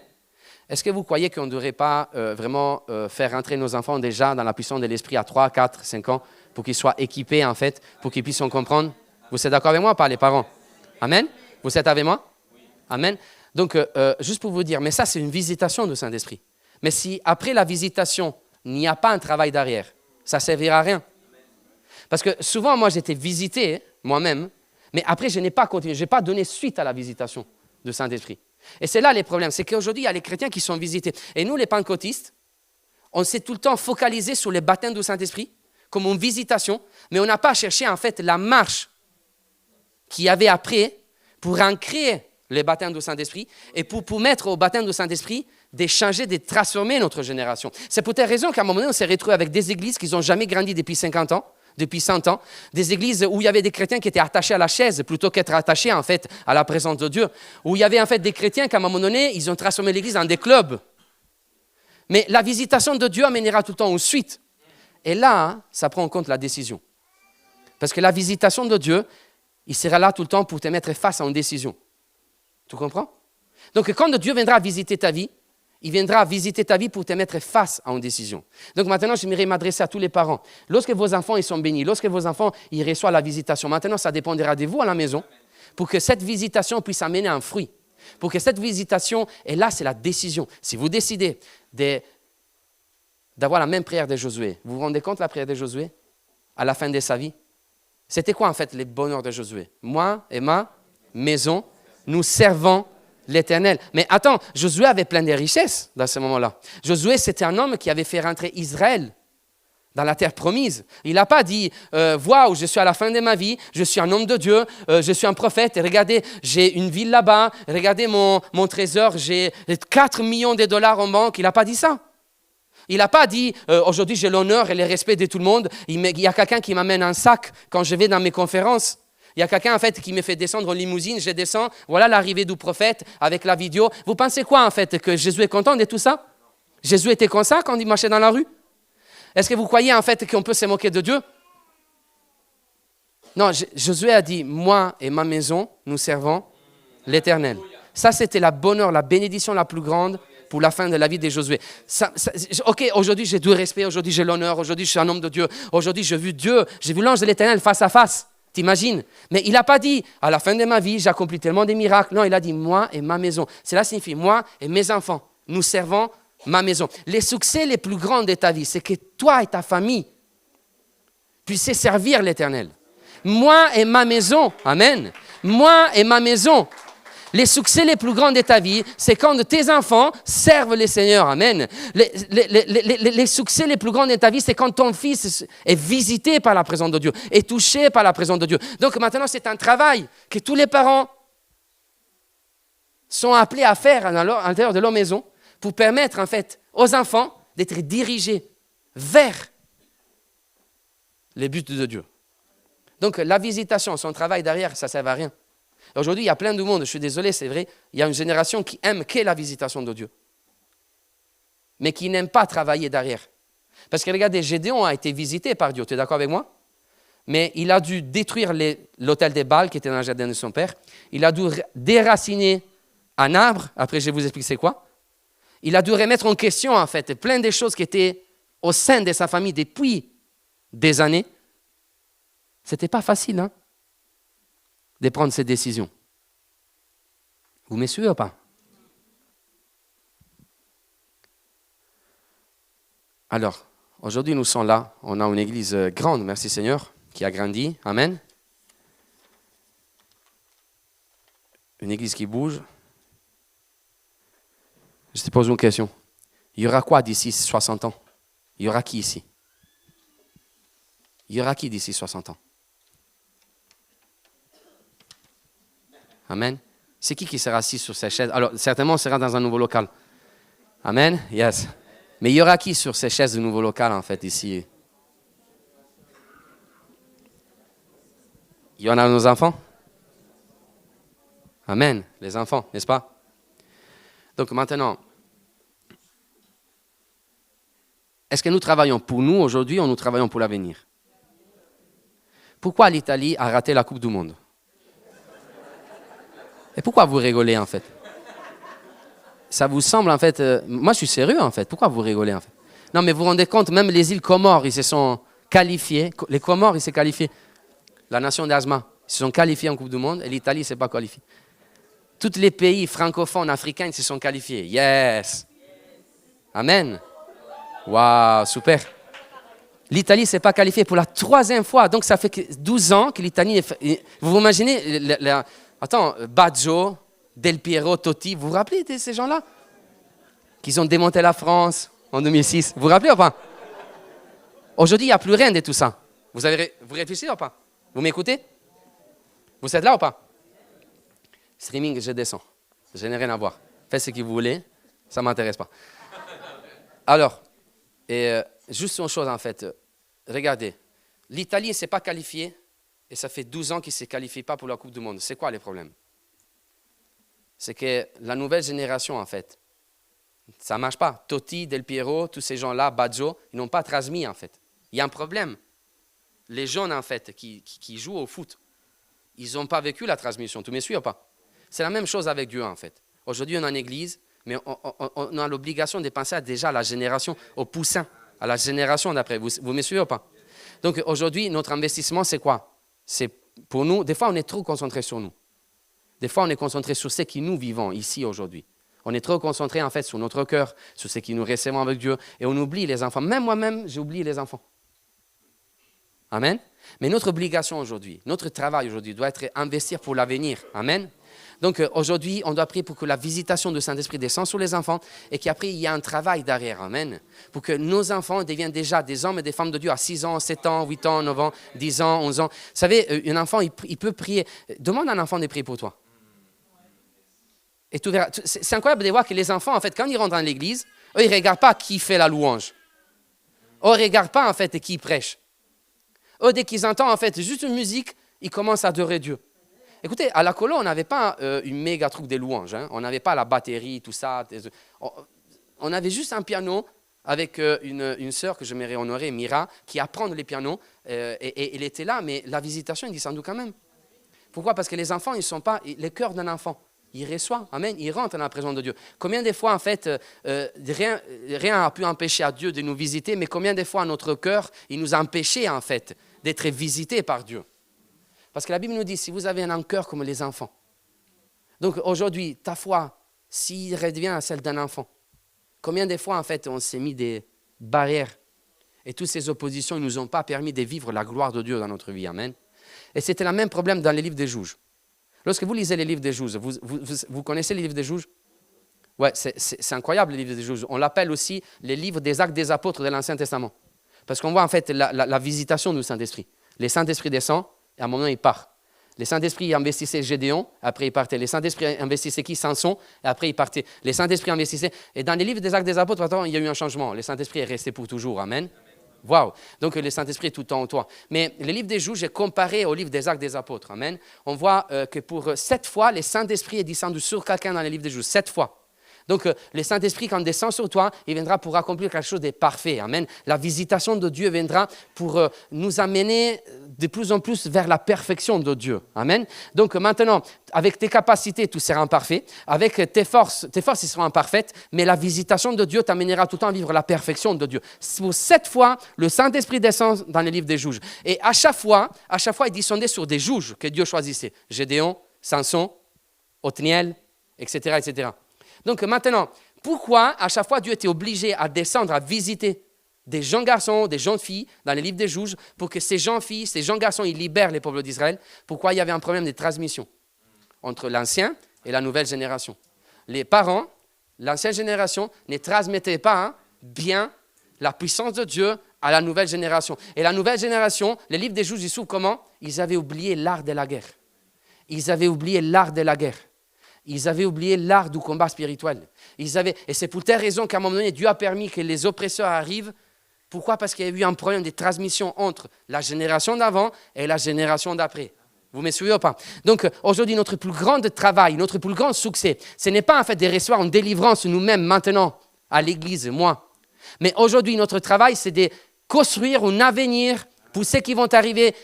Est-ce que vous croyez qu'on ne devrait pas vraiment faire entrer nos enfants déjà dans la puissance de l'esprit à 3, 4, 5 ans pour qu'ils soient équipés, en fait, pour qu'ils puissent en comprendre? Vous êtes d'accord avec moi ou pas, les parents? Amen. Vous êtes avec moi? Amen. Donc, juste pour vous dire, mais ça, c'est une visitation du Saint-Esprit. Mais si après la visitation, il n'y a pas un travail derrière, ça ne servira à rien. Parce que souvent, moi, j'étais visité moi-même, mais après, je n'ai pas continué. Je n'ai pas donné suite à la visitation du Saint-Esprit. Et c'est là les problèmes. C'est qu'aujourd'hui, il y a les chrétiens qui sont visités. Et nous, les pentecôtistes, on s'est tout le temps focalisé sur les baptêmes du Saint-Esprit comme une visitation, mais on n'a pas cherché en fait la marche qu'il y avait après pour ancrer les baptêmes du Saint-Esprit et pour mettre au baptême du Saint-Esprit de changer, de transformer notre génération. C'est pour cette raison qu'à un moment donné, on s'est retrouvé avec des églises qui n'ont jamais grandi depuis 50 ans, depuis 100 ans, des églises où il y avait des chrétiens qui étaient attachés à la chaise plutôt qu'être attachés en fait à la présence de Dieu, où il y avait en fait des chrétiens qu'à un moment donné, ils ont transformé l'église en des clubs. Mais la visitation de Dieu amènera tout le temps une suite. Et là, ça prend en compte la décision. Parce que la visitation de Dieu, il sera là tout le temps pour te mettre face à une décision. Tu comprends? Donc quand Dieu viendra visiter ta vie, il viendra visiter ta vie pour te mettre face à une décision. Donc maintenant, j'aimerais m'adresser à tous les parents. Lorsque vos enfants ils sont bénis, lorsque vos enfants ils reçoivent la visitation, maintenant ça dépendra de vous à la maison, pour que cette visitation puisse amener un fruit. Pour que cette visitation, et là c'est la décision. Si vous décidez d'avoir la même prière de Josué, vous vous rendez compte la prière de Josué à la fin de sa vie? C'était quoi en fait le bonheur de Josué? Moi et ma maison, nous servons l'Éternel. Mais attends, Josué avait plein de richesses dans ce moment-là. Josué, c'était un homme qui avait fait rentrer Israël dans la terre promise. Il n'a pas dit, waouh, je suis à la fin de ma vie, je suis un homme de Dieu, je suis un prophète, et regardez, j'ai une ville là-bas, regardez mon trésor, j'ai 4 millions de dollars en banque. Il n'a pas dit ça. Il n'a pas dit, aujourd'hui j'ai l'honneur et le respect de tout le monde, il y a quelqu'un qui m'amène un sac quand je vais dans mes conférences. Il y a quelqu'un en fait qui me fait descendre en limousine, je descends, voilà l'arrivée du prophète avec la vidéo. Vous pensez quoi en fait, que Jésus est content de tout ça? Jésus était comme ça quand il marchait dans la rue? Est-ce que vous croyez en fait qu'on peut se moquer de Dieu? Non, Josué a dit, moi et ma maison, nous servons l'Éternel. Ça c'était la bonheur, la bénédiction la plus grande pour la fin de la vie de Josué. Ok, aujourd'hui j'ai du respect, aujourd'hui j'ai l'honneur, aujourd'hui je suis un homme de Dieu, aujourd'hui j'ai vu Dieu, j'ai vu l'ange de l'Éternel face à face. T'imagines? Mais il n'a pas dit, à la fin de ma vie, j'accomplis tellement de miracles. Non, il a dit, moi et ma maison. Cela signifie, moi et mes enfants, nous servons ma maison. Les succès les plus grands de ta vie, c'est que toi et ta famille puissiez servir l'Éternel. Moi et ma maison, amen. Moi et ma maison. Les succès les plus grands de ta vie, c'est quand tes enfants servent le Seigneur. Amen. Les succès les plus grands de ta vie, c'est quand ton fils est visité par la présence de Dieu, est touché par la présence de Dieu. Donc maintenant, c'est un travail que tous les parents sont appelés à faire à l'intérieur de leur maison pour permettre en fait aux enfants d'être dirigés vers les buts de Dieu. Donc la visitation, son travail derrière, ça ne sert à rien. Aujourd'hui, il y a plein de monde, je suis désolé, c'est vrai, il y a une génération qui aime que la visitation de Dieu, mais qui n'aime pas travailler derrière. Parce que regardez, Gédéon a été visité par Dieu, tu es d'accord avec moi? Mais il a dû détruire l'autel des Baals qui était dans le jardin de son père. Il a dû déraciner un arbre, après je vais vous expliquer c'est quoi. Il a dû remettre en question en fait plein de choses qui étaient au sein de sa famille depuis des années. Ce n'était pas facile, hein? De prendre ces décisions. Vous me suivez ou pas? Alors, aujourd'hui nous sommes là, on a une église grande, merci Seigneur, qui a grandi, amen. Une église qui bouge. Je te pose une question. Il y aura quoi d'ici 60 ans? Il y aura qui ici? Il y aura qui d'ici 60 ans? Amen. C'est qui sera assis sur ces chaises? Alors, certainement, on sera dans un nouveau local. Amen. Yes. Mais il y aura qui sur ces chaises du nouveau local, en fait, ici? Il y en a nos enfants? Amen. Les enfants, n'est-ce pas? Donc maintenant, est-ce que nous travaillons pour nous aujourd'hui ou nous travaillons pour l'avenir? Pourquoi l'Italie a raté la Coupe du Monde? Et pourquoi vous rigolez en fait? Ça vous semble en fait... moi je suis sérieux en fait. Pourquoi vous rigolez en fait? Non mais vous vous rendez compte, même les îles Comores, ils se sont qualifiés. Les Comores, ils se sont qualifiés. La nation d'Asma, ils se sont qualifiés en Coupe du Monde et l'Italie ne s'est pas qualifiée. Tous les pays francophones africains ils se sont qualifiés. Yes! Amen! Waouh, super! L'Italie ne s'est pas qualifiée pour la 3e fois. Donc, ça fait 12 ans que l'Italie... Vous vous imaginez, attends, Baggio, Del Piero, Totti, vous vous rappelez de ces gens-là? Qu'ils ont démonté la France en 2006. Vous vous rappelez ou pas? Aujourd'hui, il n'y a plus rien de tout ça. Vous réfléchissez ou pas? Vous m'écoutez? Vous êtes là ou pas? Streaming, je descends. Je n'ai rien à voir. Faites ce que vous voulez, ça ne m'intéresse pas. Alors, juste une chose en fait. Regardez, l'Italie ne s'est pas qualifiée et ça fait 12 ans qu'ils ne se qualifient pas pour la Coupe du Monde. C'est quoi le problème? C'est que la nouvelle génération, en fait, ça ne marche pas. Totti, Del Piero, tous ces gens-là, Baggio, ils n'ont pas transmis, en fait. Il y a un problème. Les jeunes, en fait, qui jouent au foot, ils n'ont pas vécu la transmission. Tu me suis ou pas? C'est la même chose avec Dieu, en fait. Aujourd'hui, on est en église, mais on a l'obligation de penser déjà à la génération, au poussin, à la génération d'après. Vous me suivez ou pas? Donc aujourd'hui, notre investissement, c'est quoi? C'est pour nous, des fois, on est trop concentré sur nous. Des fois, on est concentré sur ce que nous vivons ici aujourd'hui. On est trop concentré, en fait, sur notre cœur, sur ce que nous recevons avec Dieu, et on oublie les enfants. Même moi-même, j'ai oublié les enfants. Amen. Mais notre obligation aujourd'hui, notre travail aujourd'hui doit être investir pour l'avenir. Amen. Donc aujourd'hui, on doit prier pour que la visitation du Saint-Esprit descende sur les enfants et qu'après, il y a un travail derrière. Amen. Pour que nos enfants deviennent déjà des hommes et des femmes de Dieu à 6 ans, 7 ans, 8 ans, 9 ans, 10 ans, 11 ans. Vous savez, un enfant, il peut prier. Demande à un enfant de prier pour toi. Et tu verras. C'est incroyable de voir que les enfants, en fait, quand ils rentrent dans l'église, eux, ils ne regardent pas qui fait la louange. Eux, ils ne regardent pas, en fait, qui prêche. Eux, dès qu'ils entendent, en fait, juste une musique, ils commencent à adorer Dieu. Écoutez, à la colo, on n'avait pas une méga truc de louanges. Hein. On n'avait pas la batterie, tout ça. On avait juste un piano avec une sœur que j'aimerais honorer, Mira, qui apprend les pianos. Et elle était là, mais la visitation est descendue quand même. Pourquoi? Parce que les enfants, ils ne sont pas le cœur d'un enfant. Ils reçoivent, amen, ils rentrent dans la présence de Dieu. Combien de fois, en fait, rien n'a pu empêcher à Dieu de nous visiter, mais combien de fois, notre cœur, il nous a empêchés, en fait, d'être visités par Dieu. Parce que la Bible nous dit, si vous avez un cœur comme les enfants, donc aujourd'hui, ta foi, s'il redevient à celle d'un enfant, combien de fois, en fait, on s'est mis des barrières et toutes ces oppositions ne nous ont pas permis de vivre la gloire de Dieu dans notre vie, amen. Et c'était le même problème dans les livres des juges. Lorsque vous lisez les livres des juges, vous connaissez les livres des juges? Oui, c'est incroyable, les livres des juges. On l'appelle aussi les livres des actes des apôtres de l'Ancien Testament. Parce qu'on voit en fait la visitation du Saint-Esprit. Le Saint-Esprit descend et à un moment il part. Le Saint-Esprit investissait Gédéon, après il partait. Le Saint-Esprit investissait qui? Samson, et après il partait. Le Saint-Esprit investissait. Et dans les livres des actes des apôtres, attends, il y a eu un changement. Le Saint-Esprit est resté pour toujours. Amen. Waouh! Donc le Saint-Esprit est tout le temps en toi. Mais le livre des juges est comparé au livre des actes des apôtres. Amen. On voit que pour 7 fois, le Saint-Esprit est descendu sur quelqu'un dans le livre des juges. 7 fois. Donc, le Saint-Esprit, quand il descend sur toi, il viendra pour accomplir quelque chose de parfait. Amen. La visitation de Dieu viendra pour nous amener de plus en plus vers la perfection de Dieu. Amen. Donc, maintenant, avec tes capacités, tout sera imparfait. Avec tes forces, ils seront imparfaites. Mais la visitation de Dieu t'amènera tout le temps à vivre la perfection de Dieu. Pour 7 fois, le Saint-Esprit descend dans les livres des juges. Et à chaque fois, il descendait sur des juges que Dieu choisissait. Gédéon, Samson, Othniel, etc., etc. Donc maintenant, pourquoi à chaque fois Dieu était obligé à descendre, à visiter des jeunes garçons, des jeunes filles dans les livres des juges pour que ces jeunes filles, ces jeunes garçons, ils libèrent les peuples d'Israël? Pourquoi il y avait un problème de transmission entre l'ancien et la nouvelle génération? Les parents, l'ancienne génération, ne transmettaient pas bien la puissance de Dieu à la nouvelle génération. Et la nouvelle génération, les livres des juges, ils s'ouvrent comment? Ils avaient oublié l'art de la guerre. Ils avaient oublié l'art de la guerre. Ils avaient oublié l'art du combat spirituel. Et c'est pour telle raison qu'à un moment donné, Dieu a permis que les oppresseurs arrivent. Pourquoi? Parce qu'il y a eu un problème de transmission entre la génération d'avant et la génération d'après. Vous me suivez ou pas? Donc aujourd'hui, notre plus grand travail, notre plus grand succès, ce n'est pas en fait de recevoir une délivrance nous-mêmes maintenant à l'église, moi. Mais aujourd'hui, notre travail, c'est de construire un avenir pour ceux qui vont arriver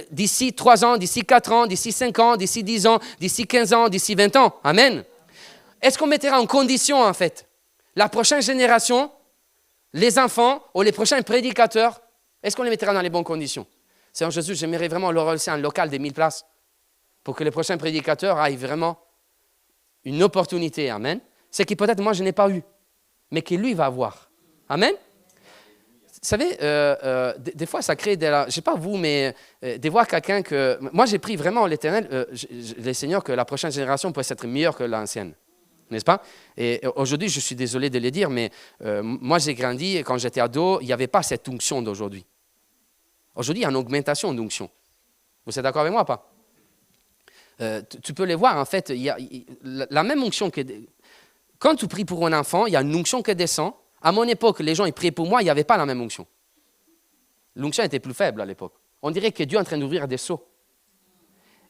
d'ici 3 ans, d'ici 4 ans, d'ici 5 ans, d'ici 10 ans, d'ici 15 ans, d'ici 20 ans. Amen. Est-ce qu'on mettra en condition, en fait, la prochaine génération, les enfants ou les prochains prédicateurs, est-ce qu'on les mettra dans les bonnes conditions? Seigneur Jésus, j'aimerais vraiment leur laisser un local de 1000 places pour que les prochains prédicateurs aient vraiment une opportunité. Amen. C'est que peut-être moi, je n'ai pas eu, mais que lui va avoir. Amen. savez, des fois, ça crée je ne sais pas vous, mais de voir quelqu'un que... Moi, j'ai pris vraiment l'Éternel, les Seigneurs, que la prochaine génération puisse être meilleure que l'ancienne. N'est-ce pas? Et aujourd'hui, je suis désolé de le dire, mais moi, j'ai grandi, et quand j'étais ado, il n'y avait pas cette onction d'aujourd'hui. Aujourd'hui, il y a une augmentation d'onction. Vous êtes d'accord avec moi ou pas? Tu peux les voir, en fait, il y a la même onction que... Quand tu pries pour un enfant, il y a une onction qui descend. À mon époque, les gens ils priaient pour moi, il n'y avait pas la même onction. L'onction était plus faible à l'époque. On dirait que Dieu est en train d'ouvrir des seaux.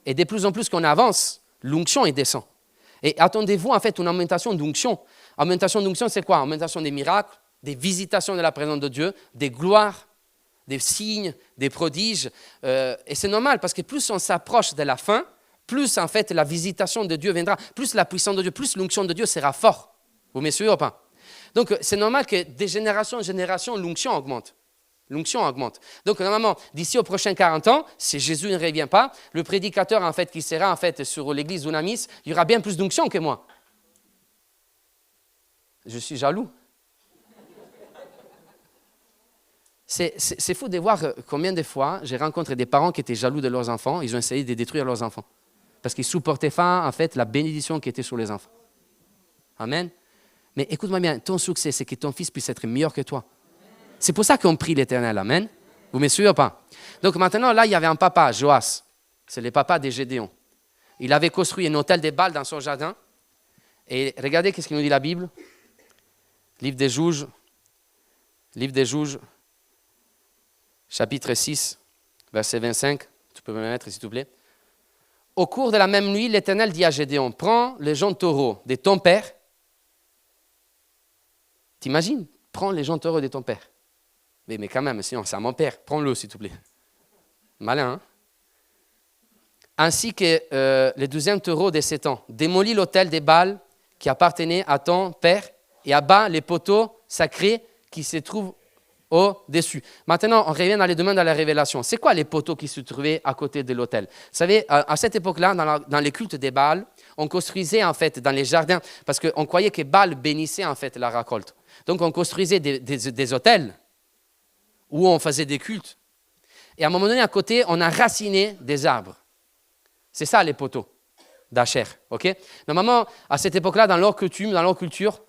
Et de plus en plus qu'on avance, l'onction descend. Et attendez-vous en fait une augmentation d'onction. Augmentation d'onction, c'est quoi? Augmentation des miracles, des visitations de la présence de Dieu, des gloires, des signes, des prodiges. Et c'est normal parce que plus on s'approche de la fin, plus en fait la visitation de Dieu viendra, plus la puissance de Dieu, plus l'onction de Dieu sera forte. Vous me suivez ou pas? Donc c'est normal que de génération en génération, l'onction augmente. L'onction augmente. Donc normalement, d'ici aux prochains 40 ans, si Jésus ne revient pas, le prédicateur en fait qui sera en fait sur l'église Dunamis, il y aura bien plus d'onction que moi. Je suis jaloux. C'est fou de voir combien de fois j'ai rencontré des parents qui étaient jaloux de leurs enfants, ils ont essayé de détruire leurs enfants. Parce qu'ils ne supportaient pas en fait la bénédiction qui était sur les enfants. Amen. Mais écoute-moi bien, ton succès, c'est que ton fils puisse être meilleur que toi. C'est pour ça qu'on prie l'Éternel. Amen. Vous me suivez ou pas? Donc maintenant, là, il y avait un papa, Joas. C'est le papa de Gédéon. Il avait construit un hôtel de Baal dans son jardin. Et regardez ce qu'il nous dit la Bible. Livre des Juges, chapitre 6, verset 25. Tu peux me le mettre, s'il te plaît. Au cours de la même nuit, l'Éternel dit à Gédéon, prends les gens taureaux de ton père. T'imagines? Prends les gens taureaux de ton père. Mais quand même, sinon, c'est à mon père. Prends-le, s'il te plaît. Malin, hein? Ainsi que le 12e taureau de 7 ans. Démolis l'autel des Baal qui appartenait à ton père et abat les poteaux sacrés qui se trouvent au-dessus. Maintenant, on revient dans les domaines de la révélation. C'est quoi les poteaux qui se trouvaient à côté de l'autel? Vous savez, à cette époque-là, dans les cultes des Baal, on construisait en fait dans les jardins, parce qu'on croyait que Baal bénissait en fait la récolte. Donc on construisait des autels où on faisait des cultes. Et à un moment donné, à côté, on a raciné des arbres. C'est ça les poteaux d'Asher. Okay? Normalement, à cette époque-là, dans leur culture,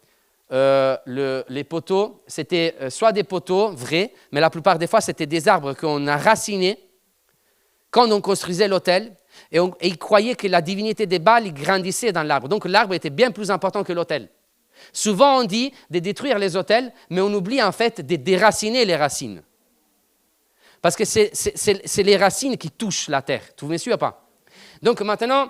les poteaux, c'était soit des poteaux vrais, mais la plupart des fois, c'était des arbres qu'on a racinés quand on construisait l'autel. Et ils croyaient que la divinité des Baal grandissait dans l'arbre. Donc l'arbre était bien plus important que l'autel. Souvent, on dit de détruire les autels, mais on oublie en fait de déraciner les racines. Parce que c'est les racines qui touchent la terre. Tu me suis ou pas? Donc maintenant,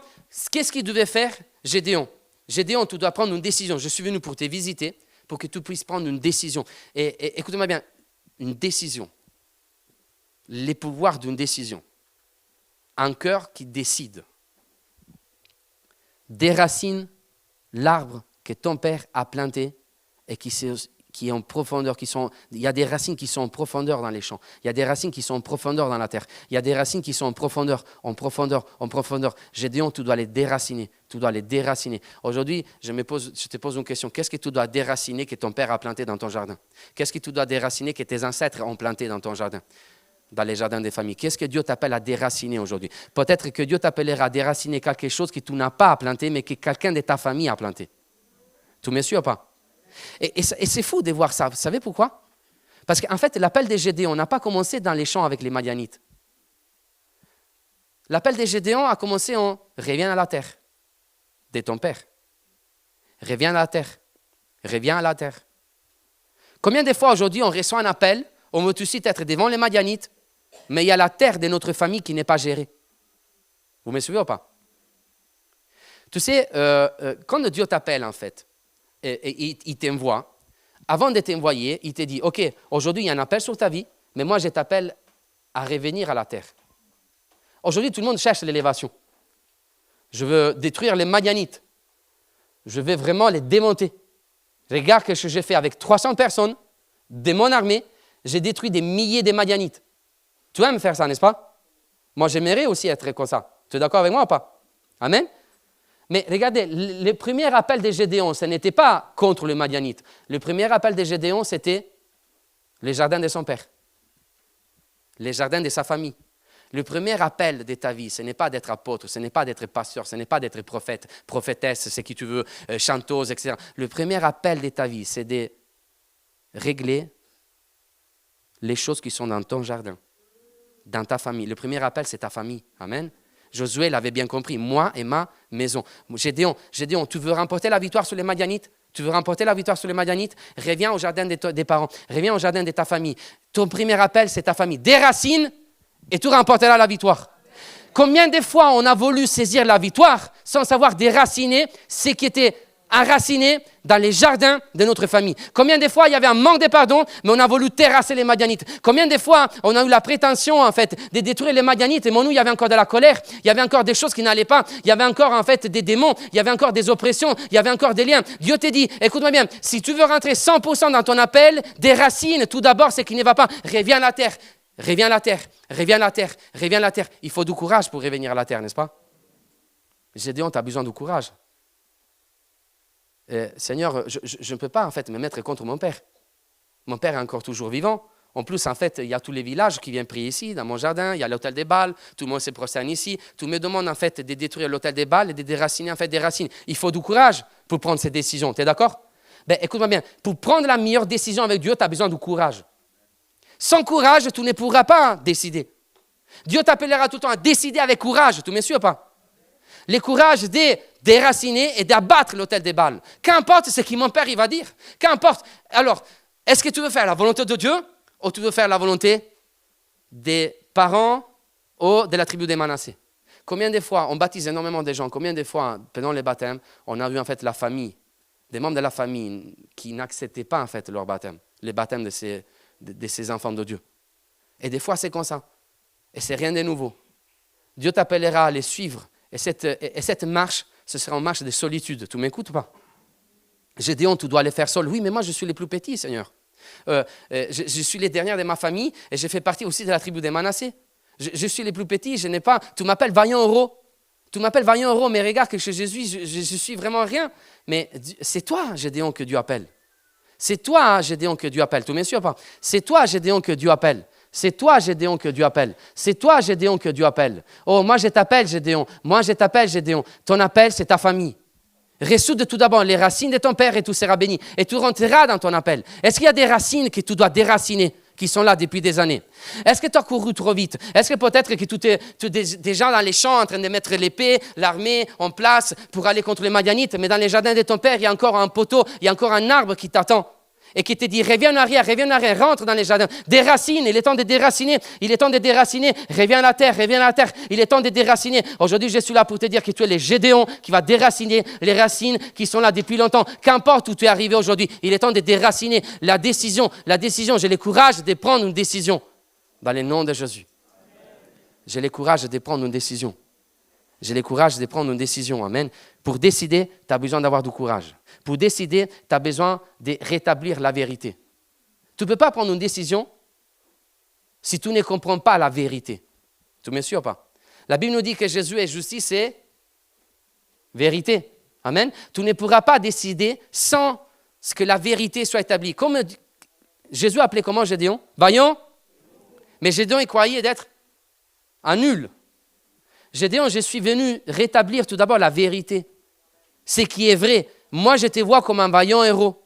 qu'est-ce qu'il devait faire Gédéon? Gédéon, tu dois prendre une décision. Je suis venu pour te visiter, pour que tu puisses prendre une décision. Et écoutez-moi bien, une décision. Les pouvoirs d'une décision. Un cœur qui décide. Déracine l'arbre que ton père a planté et qui est en profondeur. Il y a des racines qui sont en profondeur dans les champs. Il y a des racines qui sont en profondeur dans la terre. Il y a des racines qui sont en profondeur. Gédéon, tu dois les déraciner. Aujourd'hui, je te pose une question. Qu'est-ce que tu dois déraciner que ton père a planté dans ton jardin? Qu'est-ce que tu dois déraciner que tes ancêtres ont planté dans ton jardin? Dans les jardins des familles. Qu'est-ce que Dieu t'appelle à déraciner aujourd'hui? Peut-être que Dieu t'appellera à déraciner quelque chose que tu n'as pas à planter, mais que quelqu'un de ta famille a planté. Tu me suis ou pas? Et c'est fou de voir ça. Vous savez pourquoi? Parce qu'en fait, l'appel des Gédéons n'a pas commencé dans les champs avec les Madianites. L'appel des Gédéons a commencé en « reviens à la terre » de ton père. Reviens à la terre. Reviens à la terre. Combien de fois aujourd'hui on reçoit un appel, on veut tout de suite être devant les Madianites, mais il y a la terre de notre famille qui n'est pas gérée. Vous me suivez ou pas? Tu sais, quand Dieu t'appelle en fait, et il t'envoie, avant de t'envoyer, il te dit, OK, aujourd'hui il y a un appel sur ta vie, mais moi je t'appelle à revenir à la terre. Aujourd'hui, tout le monde cherche l'élévation. Je veux détruire les Madianites. Je veux vraiment les démonter. Regarde ce que j'ai fait avec 300 personnes de mon armée. J'ai détruit des milliers de Madianites. Tu aimes faire ça, n'est-ce pas? Moi, j'aimerais aussi être comme ça. Tu es d'accord avec moi ou pas? Amen? Mais regardez, le premier appel de Gédéon, ce n'était pas contre le Madianite. Le premier appel de Gédéon, c'était Les jardins de son père. Les jardins de sa famille. Le premier appel de ta vie, ce n'est pas d'être apôtre, ce n'est pas d'être pasteur, ce n'est pas d'être prophète, prophétesse, c'est qui tu veux, chanteuse, etc. Le premier appel de ta vie, c'est de régler les choses qui sont dans ton jardin, dans ta famille. Le premier appel, c'est ta famille. Amen. Josué l'avait bien compris, moi et ma maison. Gédéon, tu veux remporter la victoire sur les Madianites? Tu veux remporter la victoire sur les Madianites? Reviens au jardin des parents, reviens au jardin de ta famille. Ton premier appel, c'est ta famille. Déracine et tu remporteras la victoire. Combien de fois on a voulu saisir la victoire sans savoir déraciner ce qui était enraciné dans les jardins de notre famille? Combien de fois il y avait un manque de pardon, mais on a voulu terrasser les Madianites? Combien de fois on a eu la prétention en fait de détruire les Madianites, et nous il y avait encore de la colère, il y avait encore des choses qui n'allaient pas, il y avait encore en fait des démons, il y avait encore des oppressions, il y avait encore des liens. Dieu te dit, écoute-moi bien, si tu veux rentrer 100% dans ton appel, déracine tout d'abord ce qui ne va pas, reviens à la terre. Reviens à la terre, reviens à la terre, reviens à la terre. Il faut du courage pour revenir à la terre, n'est-ce pas? Gédéon, tu as besoin de courage. Seigneur, je ne peux pas en fait me mettre contre mon père. Mon père est encore toujours vivant. En plus, en fait, il y a tous les villages qui viennent prier ici, dans mon jardin. Il y a l'hôtel des Bals. Tout le monde se prosterne ici. Tout me demande en fait de détruire l'hôtel des Bals et de déraciner en fait des racines. Il faut du courage pour prendre ces décisions. Tu es d'accord? Ben, écoute-moi bien. Pour prendre la meilleure décision avec Dieu, tu as besoin de courage. Sans courage, tu ne pourras pas décider. Dieu t'appellera tout le temps à décider avec courage. Tu me suis ou pas? Le courage de déraciner et d'abattre l'autel des Bals. Qu'importe ce que mon père il va dire. Qu'importe. Alors, est-ce que tu veux faire la volonté de Dieu ou tu veux faire la volonté des parents ou de la tribu des Manassés? Combien de fois on baptise énormément de gens? Combien de fois, pendant les baptêmes, on a vu en fait la famille, des membres de la famille qui n'acceptaient pas en fait leur baptême, les baptêmes de ces enfants de Dieu. Et des fois, c'est comme ça. Et c'est rien de nouveau. Dieu t'appellera à les suivre. Et cette marche, ce sera une marche de solitude. Tu m'écoutes ou pas? Gédéon, tu dois les faire seul. Oui, mais moi, je suis les plus petits, Seigneur. Je suis les derniers de ma famille et je fais partie aussi de la tribu des Manassés. Je suis les plus petits, je n'ai pas... Tu m'appelles vaillant héros. Tu m'appelles vaillant héros, mais regarde que chez Jésus, je suis vraiment rien. Mais c'est toi, Gédéon, que Dieu appelle. C'est toi, Gédéon, que Dieu appelle. Tu me suis ou pas? C'est toi, Gédéon, que Dieu appelle. C'est toi, Gédéon, que Dieu appelle. C'est toi, Gédéon, que Dieu appelle. Oh, moi, je t'appelle, Gédéon. Moi, je t'appelle, Gédéon. Ton appel, c'est ta famille. Ressoude tout d'abord les racines de ton père et tout sera béni. Et tu rentreras dans ton appel. Est-ce qu'il y a des racines que tu dois déraciner, qui sont là depuis des années? Est-ce que tu as couru trop vite? Est-ce que peut-être que tu es déjà dans les champs en train de mettre l'épée, l'armée en place pour aller contre les Madianites, mais dans les jardins de ton père, il y a encore un poteau, il y a encore un arbre qui t'attend et qui te dit reviens en arrière, rentre dans les jardins, déracine, il est temps de déraciner, reviens à la terre, il est temps de déraciner. Aujourd'hui, je suis là pour te dire que tu es le Gédéon qui va déraciner les racines qui sont là depuis longtemps. Qu'importe où tu es arrivé aujourd'hui, il est temps de déraciner la décision, j'ai le courage de prendre une décision dans le nom de Jésus. J'ai le courage de prendre une décision. J'ai le courage de prendre une décision. Amen. Pour décider, tu as besoin d'avoir du courage. Pour décider, tu as besoin de rétablir la vérité. Tu ne peux pas prendre une décision si tu ne comprends pas la vérité. Tu me suis ou pas? La Bible nous dit que Jésus est justice et vérité. Amen. Tu ne pourras pas décider sans que la vérité soit établie. Comme Jésus appelait comment Gédéon? Vaillant. Mais Gédéon, il croyait d'être un nul. Gédéon, je suis venu rétablir tout d'abord la vérité. Ce qui est vrai. Moi, je te vois comme un vaillant héros.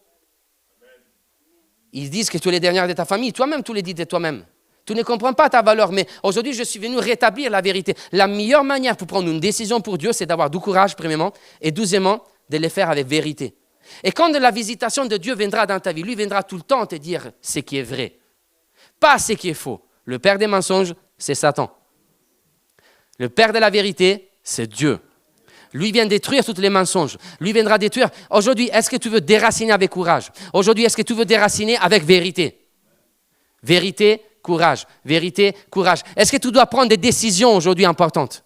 Ils disent que tu es le dernier de ta famille. Toi-même, tu le dis de toi-même. Tu ne comprends pas ta valeur, mais aujourd'hui, je suis venu rétablir la vérité. La meilleure manière pour prendre une décision pour Dieu, c'est d'avoir du courage, premièrement, et deuxièmement, de le faire avec vérité. Et quand la visitation de Dieu viendra dans ta vie, lui viendra tout le temps te dire ce qui est vrai, pas ce qui est faux. Le père des mensonges, c'est Satan. Le père de la vérité, c'est Dieu. Lui vient détruire tous les mensonges. Lui viendra détruire. Aujourd'hui, est-ce que tu veux déraciner avec courage? Aujourd'hui, est-ce que tu veux déraciner avec vérité? Vérité, courage. Vérité, courage. Est-ce que tu dois prendre des décisions aujourd'hui importantes?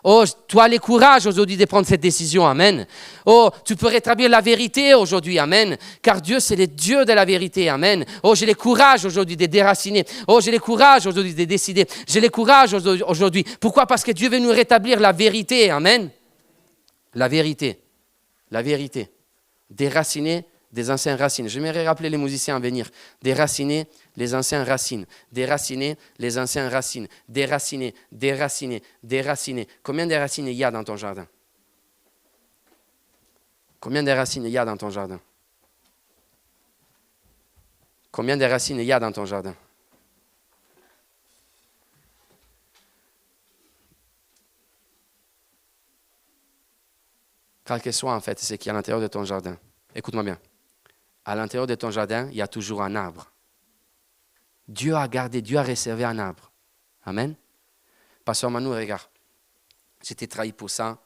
Oh, tu as le courage aujourd'hui de prendre cette décision, amen. Oh, tu peux rétablir la vérité aujourd'hui, amen. Car Dieu, c'est le Dieu de la vérité, amen. Oh, j'ai le courage aujourd'hui de déraciner. Oh, j'ai le courage aujourd'hui de décider. J'ai le courage aujourd'hui. Pourquoi? Parce que Dieu veut nous rétablir la vérité, amen. La vérité. Déraciner des anciennes racines. J'aimerais rappeler les musiciens à venir. Déraciner les anciennes racines. Déraciner les anciennes racines. Déraciner, déraciner, déraciner. Combien de racines il y a dans ton jardin? Combien de racines il y a dans ton jardin? Combien de racines il y a dans ton jardin? Quel que soit en fait ce qui est à l'intérieur de ton jardin. Écoute-moi bien. À l'intérieur de ton jardin, il y a toujours un arbre. Dieu a gardé, Dieu a réservé un arbre. Amen. Pasteur Manu, regarde. J'étais trahi pour ça.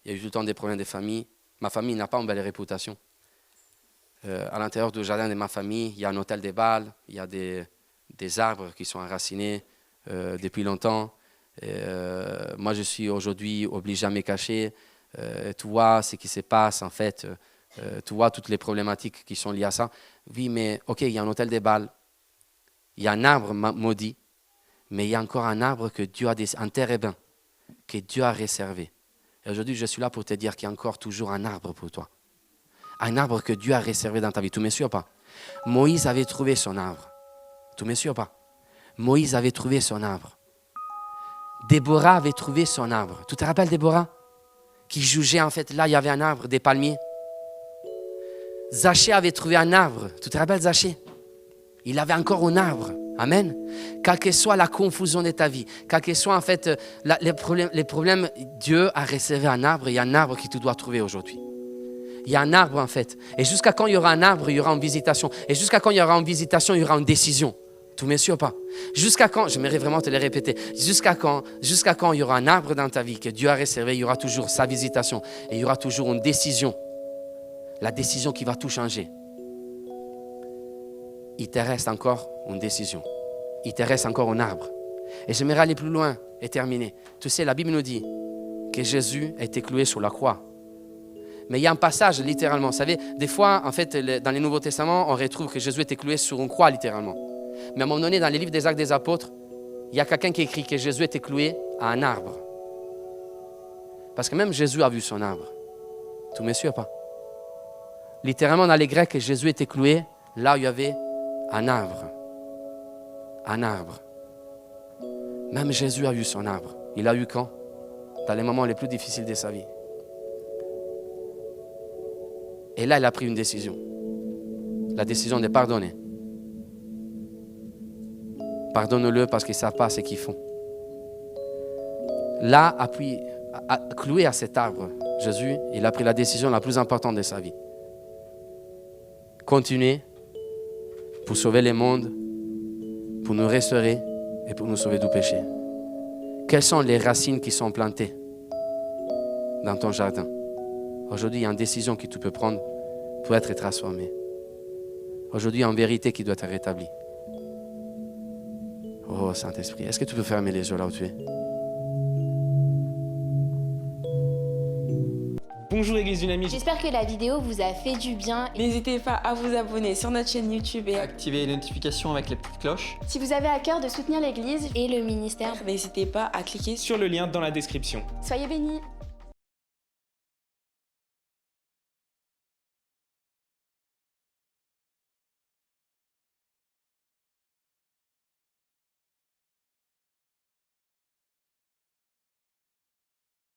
Il y a eu tout le temps des problèmes de famille. Ma famille n'a pas une belle réputation. À l'intérieur du jardin de ma famille, il y a un hôtel de Bâle, il y a des arbres qui sont enracinés depuis longtemps. Moi, je suis aujourd'hui obligé à me cacher. Tu vois ce qui se passe, en fait. Tu vois toutes les problématiques qui sont liées à ça. Oui, mais ok, il y a un hôtel de Bâle. Il y a un arbre maudit, mais il y a encore un arbre que Dieu a, un térébin, que Dieu a réservé. Et aujourd'hui, je suis là pour te dire qu'il y a encore toujours un arbre pour toi. Un arbre que Dieu a réservé dans ta vie. Tu me suis ou pas? Moïse avait trouvé son arbre. Tu me suis ou pas? Moïse avait trouvé son arbre. Déborah avait trouvé son arbre. Tu te rappelles Déborah? Qui jugeait en fait, là il y avait un arbre, des palmiers. Zachée avait trouvé un arbre. Tu te rappelles Zachée? Il avait encore un arbre. Amen. Quelle que soit la confusion de ta vie, quel que soit en fait les problèmes, Dieu a réservé un arbre. Il y a un arbre que tu dois trouver aujourd'hui. Il y a un arbre en fait. Et jusqu'à quand il y aura un arbre, il y aura une visitation. Et jusqu'à quand il y aura une visitation, il y aura une décision. Tu me suis ou pas? Jusqu'à quand, j'aimerais vraiment te le répéter, jusqu'à quand il y aura un arbre dans ta vie que Dieu a réservé, il y aura toujours sa visitation. Et il y aura toujours une décision. La décision qui va tout changer. Il te reste encore une décision. Il te reste encore un arbre. Et j'aimerais aller plus loin et terminer. Tu sais, la Bible nous dit que Jésus a été cloué sur la croix. Mais il y a un passage, littéralement. Vous savez, des fois, en fait, dans les Nouveaux Testaments, on retrouve que Jésus était cloué sur une croix, littéralement. Mais à un moment donné, dans les livres des Actes des Apôtres, il y a quelqu'un qui écrit que Jésus était cloué à un arbre. Parce que même Jésus a vu son arbre. Tu me suis ou pas? Littéralement, dans les Grecs, Jésus était cloué là où il y avait un arbre. Un arbre. Même Jésus a eu son arbre. Il l'a eu quand? Dans les moments les plus difficiles de sa vie. Et là, il a pris une décision. La décision de pardonner. Pardonne-le parce qu'ils ne savent pas ce qu'ils font. Là, cloué à cet arbre, Jésus, il a pris la décision la plus importante de sa vie. Continuer pour sauver le monde, pour nous restaurer et pour nous sauver du péché. Quelles sont les racines qui sont plantées dans ton jardin? Aujourd'hui, il y a une décision que tu peux prendre pour être transformé. Aujourd'hui, il y a une vérité qui doit être rétablie. Oh Saint-Esprit, est-ce que tu peux fermer les yeux là où tu es? Bonjour Église Dynamique. J'espère que la vidéo vous a fait du bien. N'hésitez pas à vous abonner sur notre chaîne YouTube et Activez les notifications avec la petite cloche. Si vous avez à cœur de soutenir l'Église et le ministère, n'hésitez pas à cliquer Sur le lien dans la description. soyez bénis.